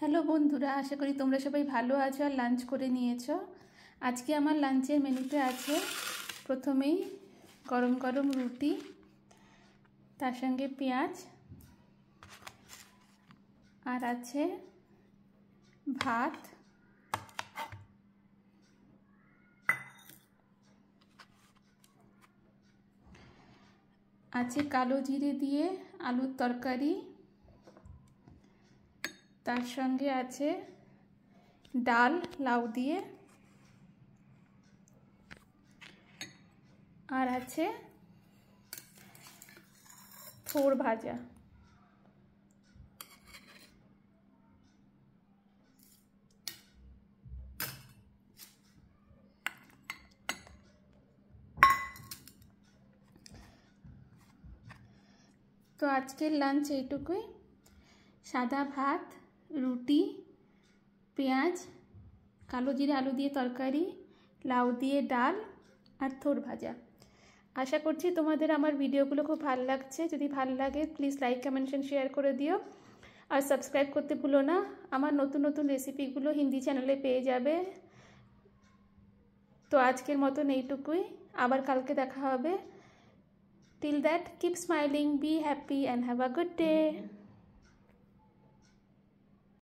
Hello বন্ধুরা, আশা করি তোমরা সবাই ভালো আছো আর লাঞ্চ করে নিয়েছো। আজকে আমার লাঞ্চের মেনুতে আছে প্রথমেই গরম গরম রুটি, তার সঙ্গে পেঁয়াজ, আর আছে ভাত, আছে কালো জিরে দিয়ে আলুর তরকারি, তার সঙ্গে আছে ডাল লাউ দিয়ে, আর আছে থোড় ভাজা। তো আজকের লাঞ্চ এইটুকুই। সাদা ভাত, রুটি, পেঁয়াজ, কালো জিরে আলু দিয়ে তরকারি, লাউ দিয়ে ডাল আর থোড় ভাজা। আশা করছি তোমাদের আমার ভিডিওগুলো খুব ভালো লাগছে। যদি ভালো লাগে প্লিজ লাইক কমেন্ট শেয়ার করে দিও, আর সাবস্ক্রাইব করতে ভুলো না। আমার নতুন নতুন রেসিপিগুলো হিন্দি চ্যানেলে পেয়ে যাবে। তো আজকের মতন এইটুকুই, আবার কালকে দেখা হবে। Till that, keep smiling, be happy and have a good day.